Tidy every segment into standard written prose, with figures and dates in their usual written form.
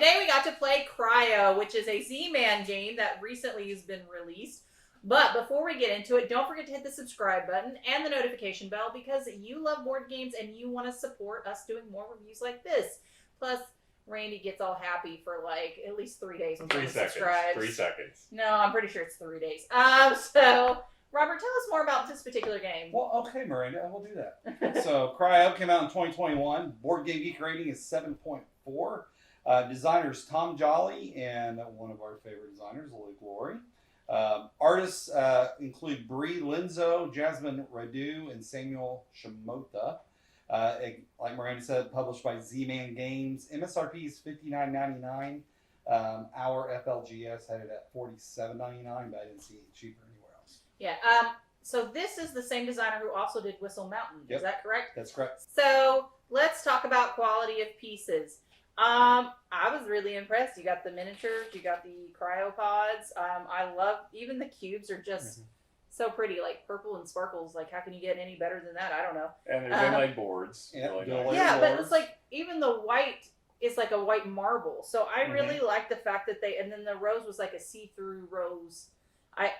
today we got to play Cryo, which is a Z-Man game that recently has been released. But before we get into it, don't forget to hit the subscribe button and the notification bell because you love board games and you want to support us doing more reviews like this. Plus, Randy gets all happy for like at least 3 days. 3 seconds. 3 seconds. No, I'm pretty sure it's 3 days. So, Robert, tell us more about this particular game. Well, okay, Miranda, we'll do that. So, Cryo came out in 2021. Board Game Geek rating is 7.4. Designers Tom Jolly and one of our favorite designers, Laurie. Artists include Brie Linzo, Jasmine Radu, and Samuel Shimota. Like Miranda said, published by Z-Man Games. MSRP is $59.99. Our FLGS had it at $47.99, but I didn't see it cheaper anywhere else. Yeah. So this is the same designer who also did Whistle Mountain. Yep. Is that correct? That's correct. So let's talk about quality of pieces. I was really impressed. You got the miniatures, you got the cryopods. I love, even the cubes are just so pretty, like purple and sparkles. Like, how can you get any better than that? I don't know. And there's inlay boards. Yeah, Really yeah, but it's like, even the white is like a white marble. So I really like the fact that and then the rose was like a see-through rose. I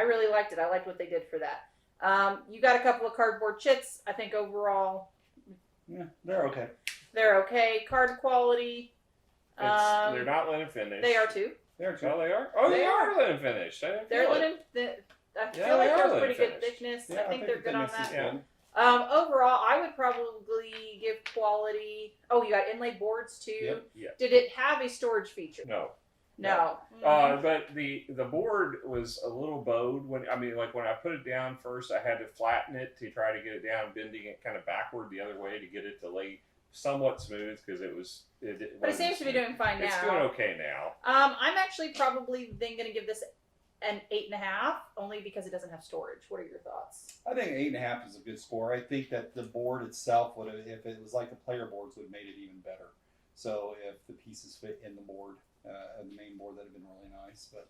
really liked it. I liked what they did for that. You got a couple of cardboard chits. I think overall, yeah, they're okay. They're okay. Card quality. They're not linen finish. They are too. They're too. Oh, they are? Oh, they are linen finish. They're linen. I feel like they're pretty good thickness. Yeah, I think they're good on that. Yeah. Overall, I would probably give quality. Oh, you got inlay boards too. Yep. Yeah. Did it have a storage feature? No. No. But the board was a little bowed when when I put it down first, I had to flatten it to try to get it down, bending it kind of backward the other way to get it to lay somewhat smooth because it was. But it seems to be doing fine now. It's doing okay now. I'm actually probably then going to give this an 8.5, only because it doesn't have storage. What are your thoughts? I think 8.5 is a good score. I think that the board itself would have, if it was like the player boards, would have made it even better. So if the pieces fit in the board, the main board, that'd have been really nice. But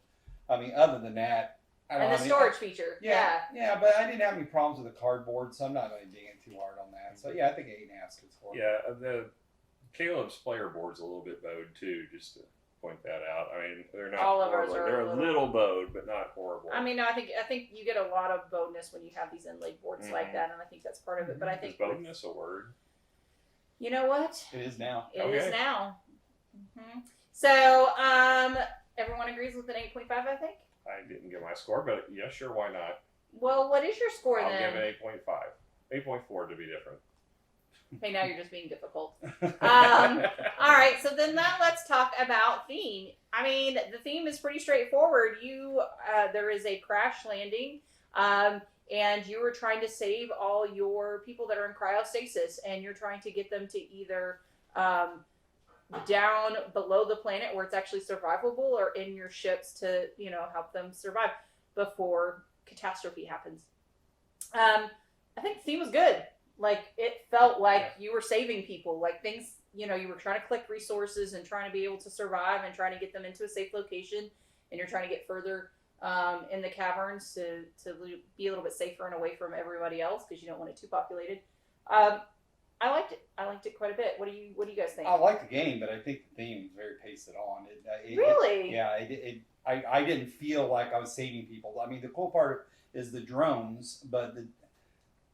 I mean, other than that, I don't and the storage feature. Yeah. But I didn't have any problems with the cardboard, so I'm not going to dig in too hard on that. So yeah, I think 8.5 is a good score. Yeah, the Caleb's player board's a little bit bowed too, just to point that out. I mean, they're not All of horrible. ours are They're a little bowed, but not horrible. I mean, no, I think you get a lot of boldness when you have these inlaid boards like that, and I think that's part of it. But I think is boldness a word? You know what? It is now. It is now. So, everyone agrees with an 8.5, I think? I didn't get my score, but yeah, sure, why not? Well, what is your score I'll then? give it 8.5. 8.4 to be different. Okay, now you're just being difficult. All right, so then let's talk about theme. I mean, the theme is pretty straightforward. There is a crash landing, and you were trying to save all your people that are in cryostasis, and you're trying to get them to either down below the planet where it's actually survivable, or in your ships to help them survive before catastrophe happens. I think the theme was good. Like, it felt like you were saving people. Like, things, you were trying to collect resources and trying to be able to survive and trying to get them into a safe location, and you're trying to get further in the caverns to be a little bit safer and away from everybody else because you don't want it too populated. I liked it. I liked it quite a bit. What do you guys think? I like the game, but I think the theme is very pasted on. Really? I didn't feel like I was saving people. I mean, the cool part is the drones, but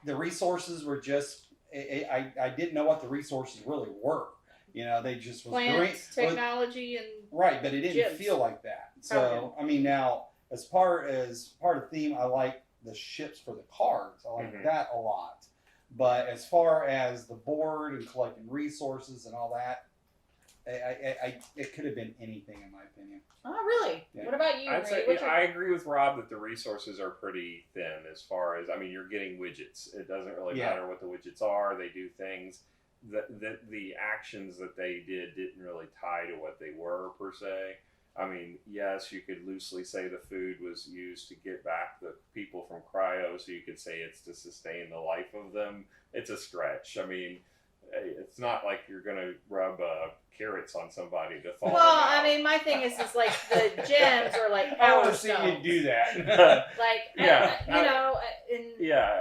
the resources were just. I didn't know what the resources really were. They just was plants, technology, and right, but it didn't gyms. feel like that. So I mean, now as part of theme, I like the ships for the cards. I like that a lot. But as far as the board and collecting resources and all that, it could have been anything in my opinion. Oh, really? Yeah. What about you? I agree with Rob that the resources are pretty thin as far as, you're getting widgets. It doesn't really matter what the widgets are. They do things. The actions that they did didn't really tie to what they were per se. I mean, yes, you could loosely say the food was used to get back the people from Cryo, so you could say it's to sustain the life of them. It's a stretch. I mean, it's not like you're going to rub carrots on somebody to thaw them out. I mean, my thing is like the gems are like I power want to see stones. you do that.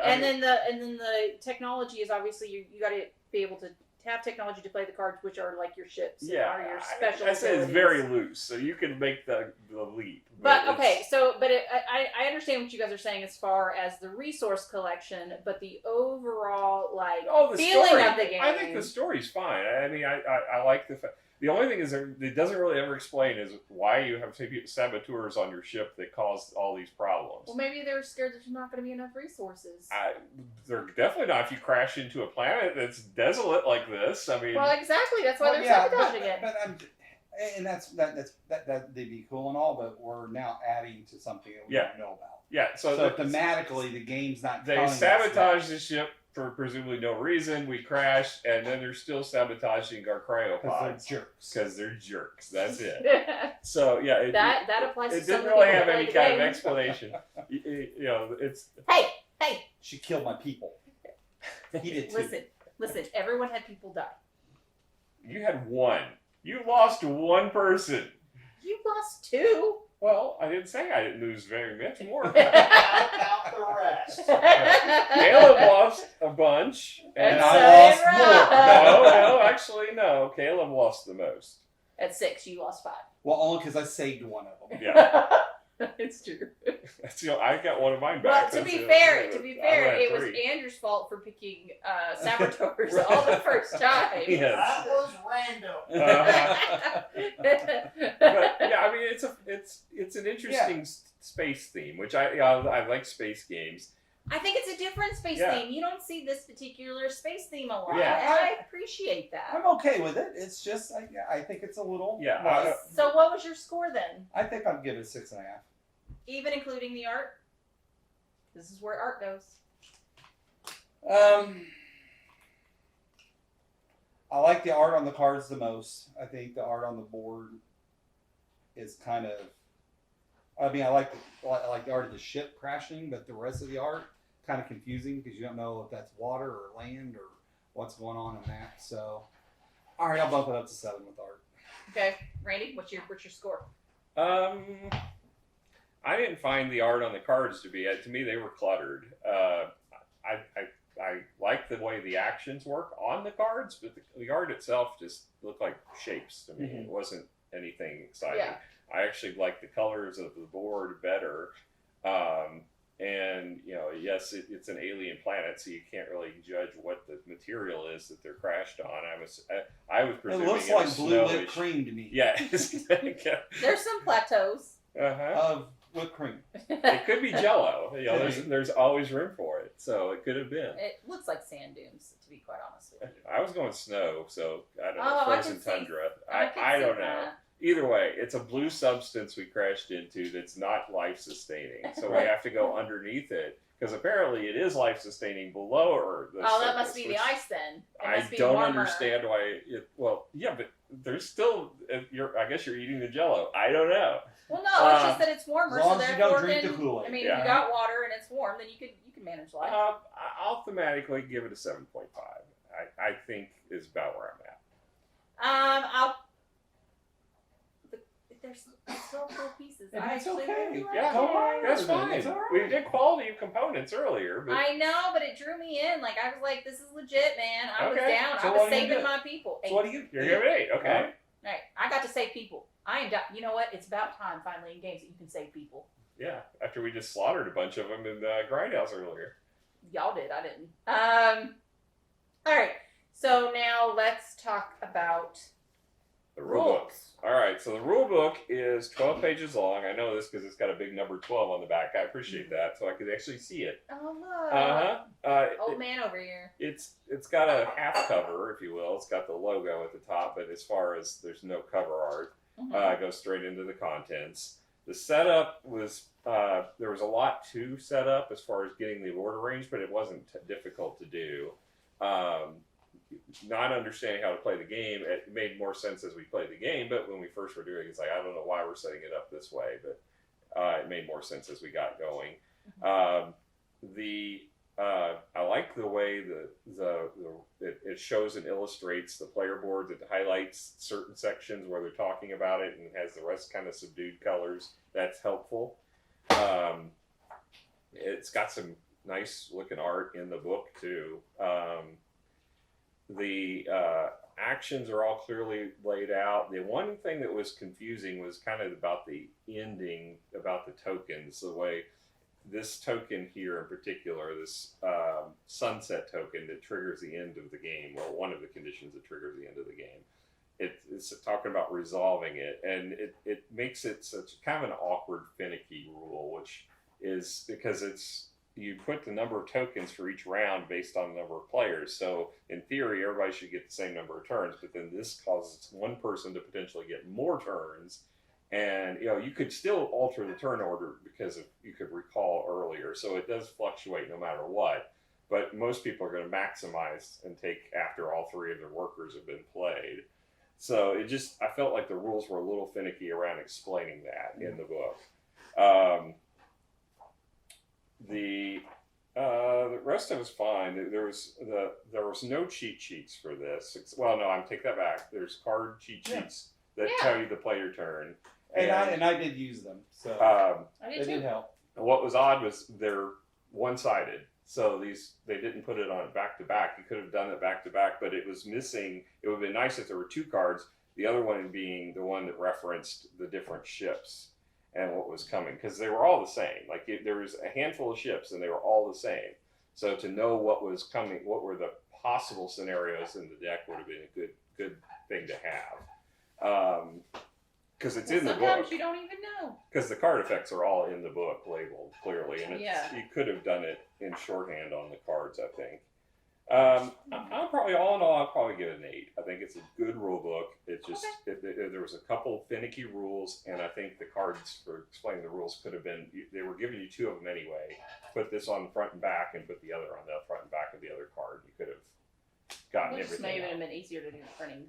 And then the technology is obviously you got to be able to have technology to play the cards, which are like your ships. Yeah, Are your special I say it's abilities. very loose, so you can make the leap. But okay, so I understand what you guys are saying as far as the resource collection, but the overall the feeling story, of the game. I think the story's fine. I mean, I like the fact. The only thing is it doesn't really ever explain is why you have saboteurs on your ship that cause all these problems. Well, maybe they're scared that there's not going to be enough resources. They're definitely not if you crash into a planet that's desolate like this. I mean, Well, exactly. That's why they're sabotaging it. But that'd be cool and all, but we're now adding to something that we don't know about. Yeah, so thematically, the game's not. They sabotage the ship for presumably no reason. We crash, and then they're still sabotaging our cryopods because they're jerks. That's it. So yeah, that applies. It to didn't some really people have that any play kind the of game. explanation. It's Hey! She killed my people. He did too. Listen. Everyone had people die. you had one. You lost one person. You lost 2. Well, I didn't say I didn't lose very much more. How about the rest? Caleb lost a bunch, And That's I lost right. No, actually, no. Caleb lost the most. At 6, you lost 5. Well, only because I saved one of them. Yeah, It's true. that's I got one of mine Well, back. to That's be it. fair, I it had was 3. Andrew's fault for picking saboteurs all the first time. Yes. That was random. But yeah, I mean, it's an interesting space theme, which I like space games. I think it's a different space Yeah. theme. You don't see this particular space theme a lot, Yeah. and I appreciate that. I'm okay with it. It's just, I think it's a little. Yeah, light. So what was your score then? I think I'd give it 6.5. Even including the art? This is where art goes. I like the art on the cards the most. I think the art on the board is kind of. I mean, I like the art of the ship crashing, but the rest of the art kind of confusing because you don't know if that's water or land or what's going on in that. So, all right, I'll bump it up to 7 with art. Okay, Randy, what's your score? I didn't find the art on the cards to be. To me, they were cluttered. I like the way the actions work on the cards, but the art itself just looked like shapes to me. Mhm. It wasn't anything exciting. Yeah. I actually like the colors of the board better. And yes, it's an alien planet, so you can't really judge what the material is that they're crashed on. I was It presuming looks it like was blue whipped snowish. cream to me. Yeah. There's some plateaus. Of whipped cream. It could be Jello. Could There's always room for it, so it could have been. It looks like sand dunes, to be quite honest with you. I was going snow, so I don't know, Oh, I frozen can see- tundra. I can I see don't know. that. Either way, it's a blue substance we crashed into that's not life sustaining, so we have to go underneath it because apparently it is life sustaining below Earth. Oh, that must be the ice then. It I must be don't warmer. understand why. Well, yeah, but there's still. I guess you're eating the Jello. I don't know. Well, no, it's just that it's warmer, As long so as you therefore, don't drink the then, Kool-Aid. I mean, Yeah. if you got water and it's warm, then you can manage life. I'll thematically give it a 7.5. I think is about where I'm at. There's so cool pieces. And I it's actually okay. really like Yeah, Go it. higher. That's fine. It's all right. We did quality of components earlier, but I know, but it drew me in. Like I was like, "This is legit, man." I was Okay, down. so I what was do you saving do? my people. So what do you? you're giving it 8. Okay. Alright. All right, I got to save people. I am. You know what? It's about time finally in games that you can save people. Yeah. After we just slaughtered a bunch of them in the Grindhouse earlier. Y'all did. I didn't. All right. So now let's talk about The rule book. All right. So the rule book is 12 pages long. I know this because it's got a big number 12 on the back. I appreciate that, so I could actually see it. Oh look, Uh-huh. old man over here. It's got a half cover, if you will. It's got the logo at the top, but as far as there's no cover art, it goes straight into the contents. The setup was there was a lot to set up as far as getting the board arranged, but it wasn't difficult to do. Not understanding how to play the game, it made more sense as we played the game. But when we first were doing it, it's like I don't know why we're setting it up this way, but it made more sense as we got going. I like the way it shows and illustrates the player board that highlights certain sections where they're talking about it and has the rest kind of subdued colors. That's helpful. It's got some nice looking art in the book too. The actions are all clearly laid out. The one thing that was confusing was kind of about the ending, about the tokens, the way this token here in particular, this sunset token that triggers the end of the game, or one of the conditions that triggers the end of the game. It's talking about resolving it, and it makes it such kind of an awkward, finicky rule, which is because you put the number of tokens for each round based on the number of players. So in theory, everybody should get the same number of turns, but then this causes one person to potentially get more turns. And you could still alter the turn order because you could recall earlier. So it does fluctuate no matter what. But most people are going to maximize and take after all three of their workers have been played. So I felt like the rules were a little finicky around explaining that in the book. The rest of it's fine. There was no cheat sheets for this. Well, no, I take that back. There's card cheat sheets that tell you to play your turn. And I did use them, so I did they too. did help. What was odd was they're one-sided. So they didn't put it on back to back. You could have done it back to back, but it was missing. It would have been nice if there were two cards. The other one being the one that referenced the different ships and what was coming, because they were all the same. Like there was a handful of ships, and they were all the same. So to know what was coming, what were the possible scenarios in the deck, would have been a good thing to have. Because it's in the book. Sometimes you don't even know. Because the card effects are all in the book, labeled clearly, and you could have done it in shorthand on the cards, I think. I'll probably, all in all, I'll probably give it an 8. I think it's a good rule book. It just there was a couple finicky rules, and I think the cards for explaining the rules could have been. They were giving you two of them anyway. Put this on the front and back, and put the other on the front and back of the other card. You could have gotten everything. May have been easier to do the printing.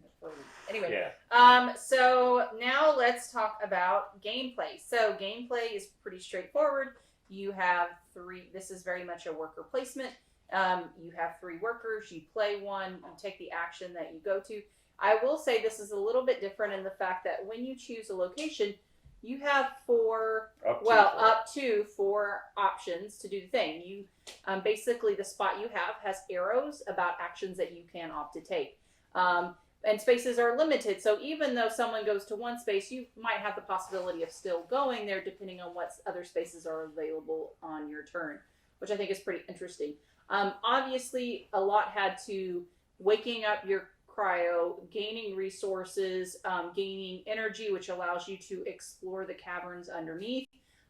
Anyway. Yeah. So now let's talk about gameplay. So gameplay is pretty straightforward. You have 3. This is very much a worker placement. You have 3 workers. You play one. You take the action that you go to. I will say this is a little bit different in the fact that when you choose a location, you have up to 4 options to do the thing. You basically, the spot you have has arrows about actions that you can opt to take. And spaces are limited, so even though someone goes to one space, you might have the possibility of still going there depending on what other spaces are available on your turn, which I think is pretty interesting. Obviously, a lot had to waking up your cryo, gaining resources, gaining energy, which allows you to explore the caverns underneath,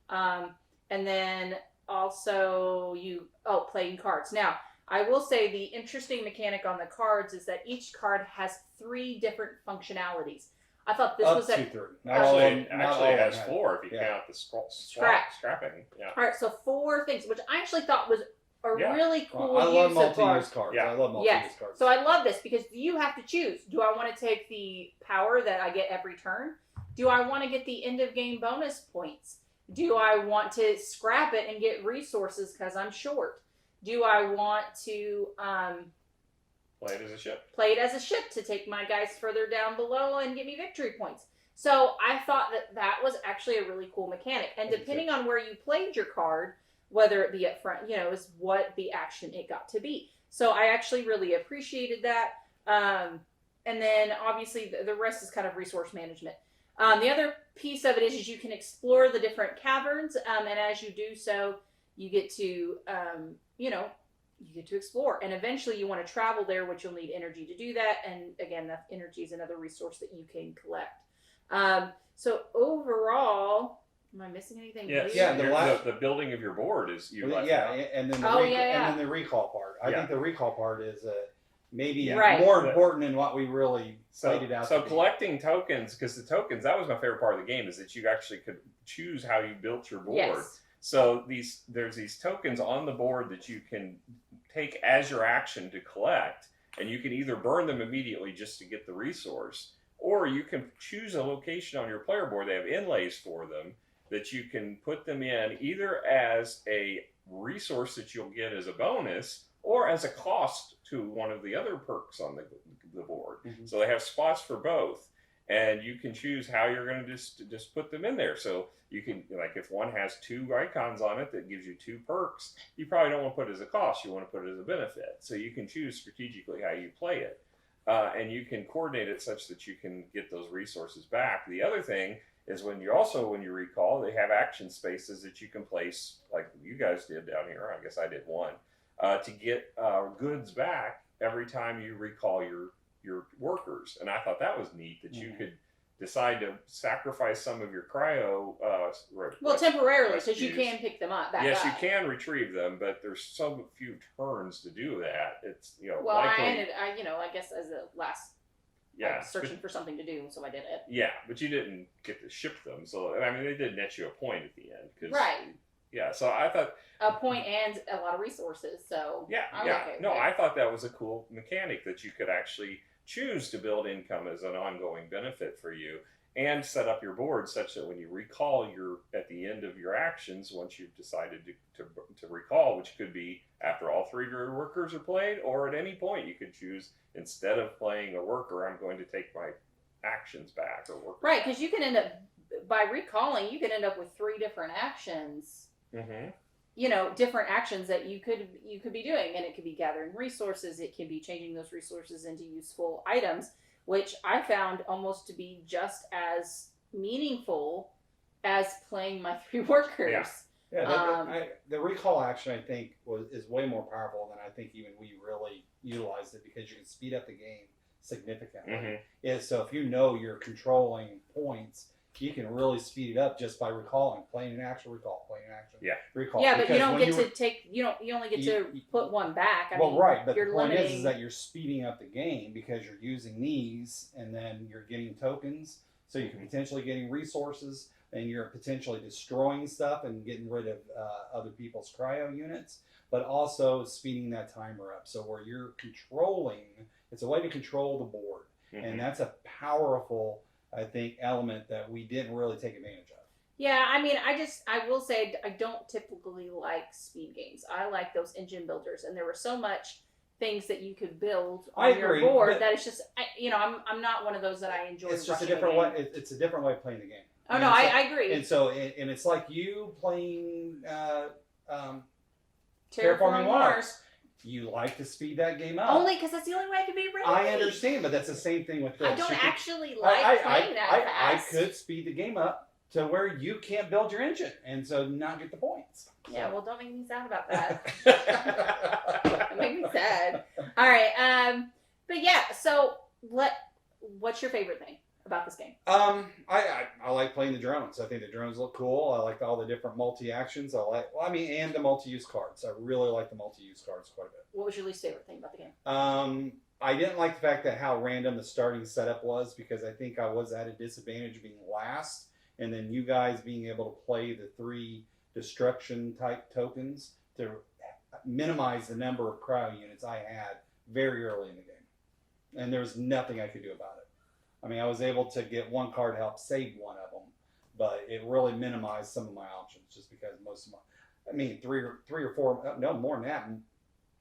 and then also playing cards. Now, I will say the interesting mechanic on the cards is that each card has 3 different functionalities. I thought this was to 3. Actually, it has 4 if you count the scrapping. Yeah. All right, so 4 things, which I actually thought was a really cool I love use of multi-use cards. Yeah. I love multi-use cards. So I love this because you have to choose. Do I want to take the power that I get every turn? Do I want to get the end of game bonus points? Do I want to scrap it and get resources because I'm short? Do I want to play it as a ship? Play it as a ship to take my guys further down below and give me victory points. So I thought that was actually a really cool mechanic. And depending on where you played your card, whether it be up front, is what the action it got to be. So I actually really appreciated that. And then obviously the rest is kind of resource management. The other piece of it is you can explore the different caverns. And as you do so, you get to, explore. And eventually you want to travel there, which you'll need energy to do that. And again, that energy is another resource that you can collect. So overall, am I missing anything? Yes. Yeah, the building of your board is you. And then the recall part. I think the recall part is maybe more important than what we really played it out. So collecting tokens, because the tokens, that was my favorite part of the game, is that you actually could choose how you built your board. Yes. So there's these tokens on the board that you can take as your action to collect, and you can either burn them immediately just to get the resource, or you can choose a location on your player board. They have inlays for them that you can put them in either as a resource that you'll get as a bonus or as a cost to one of the other perks on the board. Mm-hmm. So they have spots for both. and you can choose how you're going to just put them in there. So you can, like, if one has 2 icons on it that gives you 2 perks, you probably don't want to put it as a cost. You want to put it as a benefit. So you can choose strategically how you play it, and you can coordinate it such that you can get those resources back. The other thing is when you recall, they have action spaces that you can place, like you guys did down here. I guess I did one, to get goods back every time you recall your workers. And I thought that was neat that you could decide to sacrifice some of your cryo temporarily, because you can pick them up back yes, up. you can retrieve them, but there's so few turns to do that. It's well, likely, I guess as a last searching for something to do, so I did it. Yeah, but you didn't get to ship them, so I mean they did net you a point at the end, cause, right? Yeah, so I thought a point and a lot of resources. So I thought that was a cool mechanic that you could actually choose to build income as an ongoing benefit for you, and set up your board such that when you recall at the end of your actions, once you've decided to recall, which could be after all 3 of your workers are played, or at any point you could choose, instead of playing a worker, I'm going to take my actions back or workers. Right, because you can end up, by recalling, you can end up with 3 different actions. Mm-hmm. Different actions that you could be doing, and it could be gathering resources, it can be changing those resources into useful items, which I found almost to be just as meaningful as playing my 3 workers. Yeah, the recall action I think is way more powerful than I think even we really utilized it, because you can speed up the game significantly. Mm-hmm. So if you're controlling points, you can really speed it up just by recalling, playing an actual recall, recall. Yeah, but you don't get to take. You only get to put one back. I mean, right. But the point limiting... is that you're speeding up the game because you're using these, and then you're getting tokens, so you can potentially getting resources, and you're potentially destroying stuff and getting rid of other people's cryo units, but also speeding that timer up. So where you're controlling, it's a way to control the board, and that's a powerful, I think, element that we didn't really take advantage of. Yeah, I mean, I will say I don't typically like speed games. I like those engine builders, and there were so much things that you could build on your board that it's just, I'm not one of those that I enjoy. It's just a different way. It's a different way of playing the game. Oh, no, I agree. And so, and it's like you playing Terraforming Mars. You like to speed that game up. Only because that's the only way I can be ready. I understand, but that's the same thing with this. I don't actually like playing that fast. I could speed the game up to where you can't build your engine, and so not get the points. Yeah, well, don't make me sad about that. That make me sad. All right, but yeah. So, what's your favorite thing about this game? I like playing the drones. I think the drones look cool. I like all the different multi-actions. And the multi-use cards. I really like the multi-use cards quite a bit. What was your least favorite thing about the game? I didn't like the fact that how random the starting setup was, because I think I was at a disadvantage being last, and then you guys being able to play the 3 destruction type tokens to minimize the number of cryo units I had very early in the game. And there was nothing I could do about it. I mean, I was able to get 1 card to help save one of them, but it really minimized some of my options, just because most of my, 3 or 4, no more than that,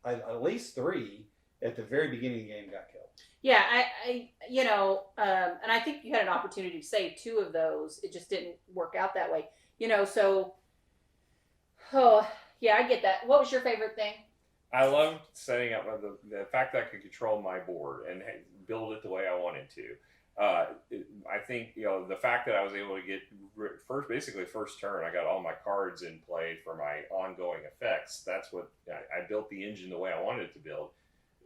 at least 3 at the very beginning of the game got killed. Yeah, and I think you had an opportunity to save 2 of those. It just didn't work out that way. So, I get that. What was your favorite thing? I loved setting up the fact that I could control my board and build it the way I wanted to. I think the fact that I was able to get first turn, I got all my cards in play for my ongoing effects. That's what I built the engine the way I wanted it to build.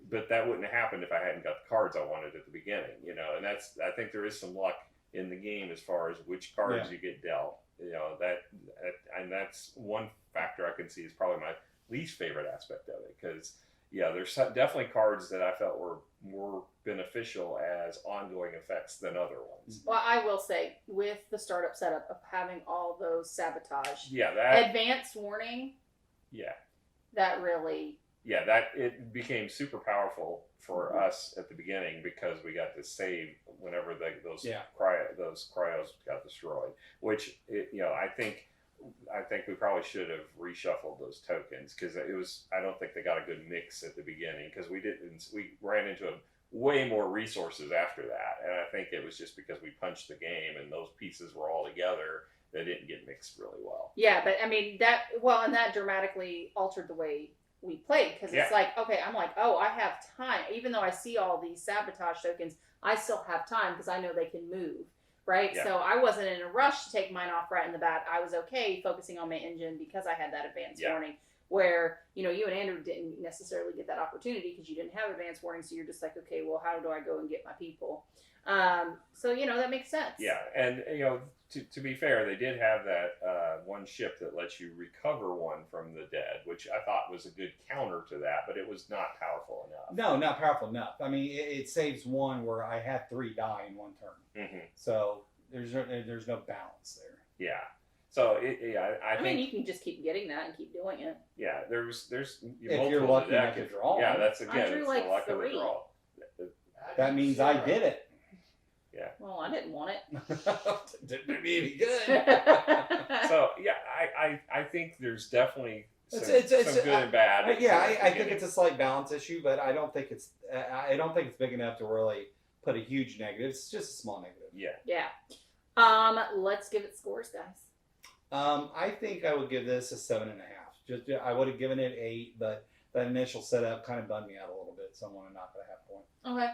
But that wouldn't have happened if I hadn't got the cards I wanted at the beginning, and I think there is some luck in the game as far as which cards you get dealt. And that's one factor I can see is probably my least favorite aspect of it, because there's definitely cards that I felt were more beneficial as ongoing effects than other ones. Well, I will say, with the startup setup of having all those sabotage, that advanced warning, that really, that it became super powerful for us at the beginning, because we got to save whenever those cryos got destroyed, which I think we probably should have reshuffled those tokens, because I don't think they got a good mix at the beginning, because we ran into way more resources after that. And I think it was just because we punched the game and those pieces were all together, they didn't get mixed really well. Yeah, but I mean, and that dramatically altered the way we played, because it's like, okay, I'm like, oh, I have time. Even though I see all these sabotage tokens, I still have time because I know they can move, right? Yeah. So I wasn't in a rush to take mine off right in the bat. I was okay focusing on my engine because I had that advance warning. Where, you and Andrew didn't necessarily get that opportunity because you didn't have advance warning, so you're just like, okay, well, how do I go and get my people? So, that makes sense. Yeah, and, to be fair, they did have that one ship that lets you recover one from the dead, which I thought was a good counter to that, but it was not powerful enough. No, not powerful enough. I mean, it saves one where I had 3 die in one turn. Mm-hmm. So there's no balance there. Yeah. So I mean, think you can just keep getting that and keep doing it. Yeah, there's if you're lucky enough to draw. Yeah, that's again, I drew it's like the luck 3. of the draw. That means I did it. Yeah. Well, I didn't want it. Didn't do me any good. So yeah, I think there's definitely some It's good and bad. I think it's a slight balance issue, but I don't think it's big enough to really put a huge negative. It's just a small negative. Yeah. Yeah. Let's give it scores, guys. I think I would give this a 7.5. I would have given it 8, but that initial setup kind of bummed me out a little bit, so I'm going to knock it a half point. Okay.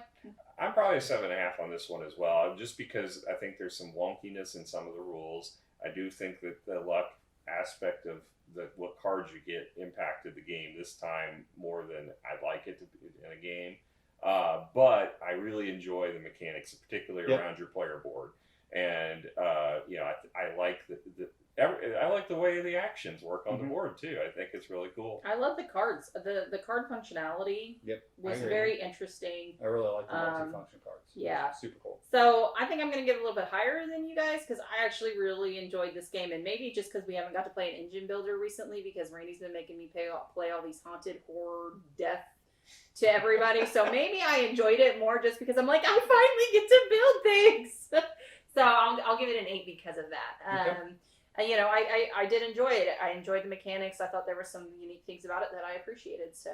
I'm probably a 7.5 on this one as well, just because I think there's some wonkiness in some of the rules. I do think that the luck aspect of what cards you get impacted the game this time more than I'd like it to be in a game. But I really enjoy the mechanics, particularly around your player board. And I like I like the way the actions work on the board too. I think it's really cool. I love the cards. The card functionality was very interesting. I really like the multi-function cards. Yeah. Super cool. So I think I'm going to give it a little bit higher than you guys because I actually really enjoyed this game. And maybe just because we haven't got to play an engine builder recently because Randy's been making me play all these haunted horror death to everybody. So maybe I enjoyed it more just because I'm like, I finally get to build things. So I'll give it an 8 because of that. Okay. I did enjoy it. I enjoyed the mechanics. I thought there were some unique things about it that I appreciated. So,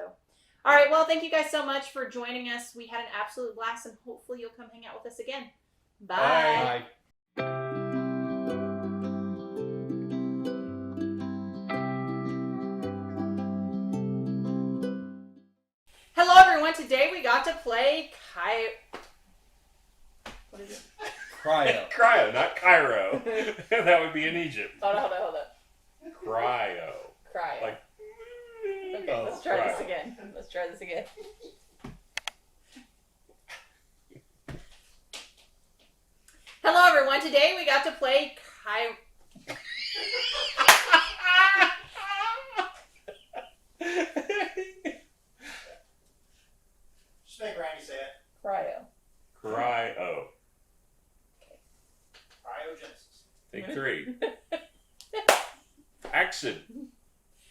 all right. Well, thank you guys so much for joining us. We had an absolute blast, and hopefully you'll come hang out with us again. Bye. Bye. Hello, everyone. Today we got to play What is it? Cryo. Cryo, not Cairo. That would be in Egypt. Hold on. Cryo. Cryo. Okay, Oh, let's try cryo. this again. Hello, everyone. Today we got to play Just make Randy say it. Cryo. Cryo. Cryogenesis. Take 3. Action.